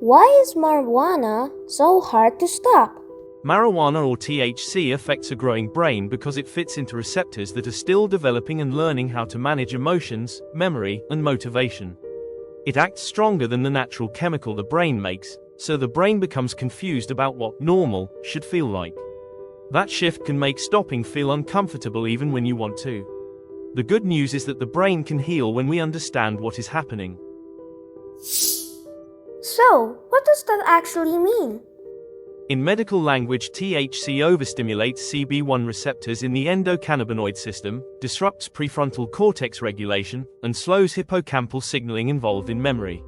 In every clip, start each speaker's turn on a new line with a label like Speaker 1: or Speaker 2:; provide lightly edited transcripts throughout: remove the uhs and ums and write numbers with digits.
Speaker 1: Why is marijuana so hard to stop?
Speaker 2: Marijuana or THC affects a growing brain because it fits into receptors that are still developing and learning how to manage emotions, memory, and motivation. It acts stronger than the natural chemical the brain makes, so the brain becomes confused about what normal should feel like. That shift can make stopping feel uncomfortable even when you want to. The good news is that the brain can heal when we understand what is happening.
Speaker 1: So, what does that actually mean?
Speaker 2: In medical language, THC overstimulates CB1 receptors in the endocannabinoid system, disrupts prefrontal cortex regulation, and slows hippocampal signaling involved in memory.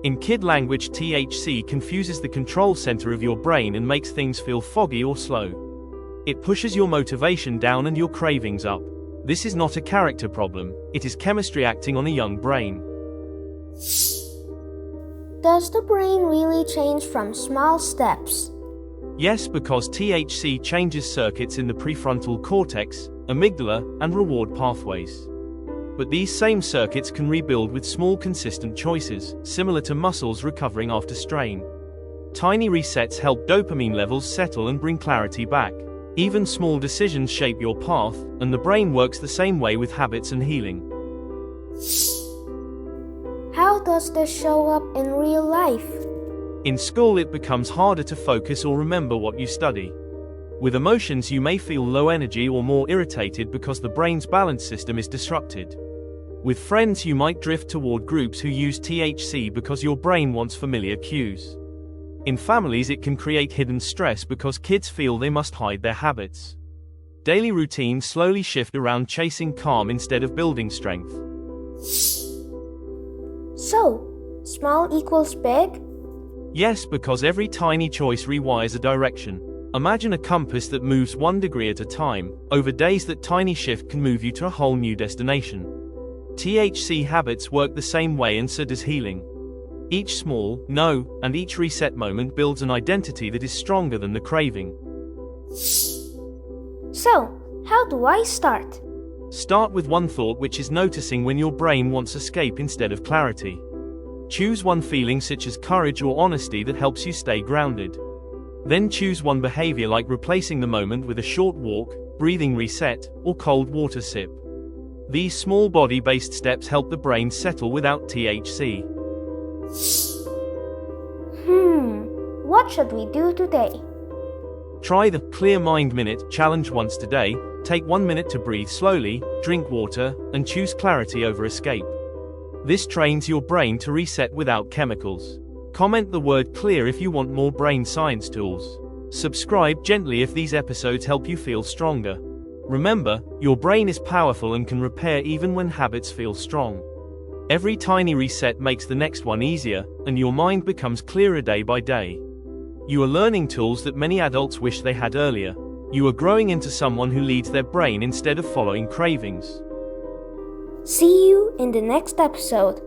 Speaker 2: In kid language, THC confuses the control center of your brain and makes things feel foggy or slow. It pushes your motivation down and your cravings up. This is not a character problem, it is chemistry acting on a young brain.
Speaker 1: Does the brain really change from small steps?
Speaker 2: Yes, because THC changes circuits in the prefrontal cortex, amygdala, and reward pathways. But these same circuits can rebuild with small consistent choices, similar to muscles recovering after strain. Tiny resets help dopamine levels settle and bring clarity back. Even small decisions shape your path, and the brain works the same way with habits and healing.
Speaker 1: How does this show up in real life?
Speaker 2: In school, it becomes harder to focus or remember what you study. With emotions, you may feel low energy or more irritated because the brain's balance system is disrupted. With friends, you might drift toward groups who use THC because your brain wants familiar cues. In families, it can create hidden stress because kids feel they must hide their habits. Daily routines slowly shift around chasing calm instead of building strength.
Speaker 1: So, small equals big?
Speaker 2: Yes, because every tiny choice rewires a direction. Imagine a compass that moves 1 degree at a time. Over days, that tiny shift can move you to a whole new destination. THC habits work the same way, and so does healing. Each small, no, and each reset moment builds an identity that is stronger than the craving.
Speaker 1: So, how do I start?
Speaker 2: Start with one thought, which is noticing when your brain wants escape instead of clarity. Choose one feeling such as courage or honesty that helps you stay grounded. Then choose one behavior like replacing the moment with a short walk, breathing reset, or cold water sip. These small body-based steps help the brain settle without THC.
Speaker 1: What should we do today?
Speaker 2: Try the Clear Mind Minute challenge once today. Take 1 minute to breathe slowly, drink water, and choose clarity over escape. This trains your brain to reset without chemicals. Comment the word clear if you want more brain science tools. Subscribe gently if these episodes help you feel stronger. Remember, your brain is powerful and can repair even when habits feel strong. Every tiny reset makes the next one easier, and your mind becomes clearer day by day. You are learning tools that many adults wish they had earlier. You are growing into someone who leads their brain instead of following cravings.
Speaker 1: See you in the next episode.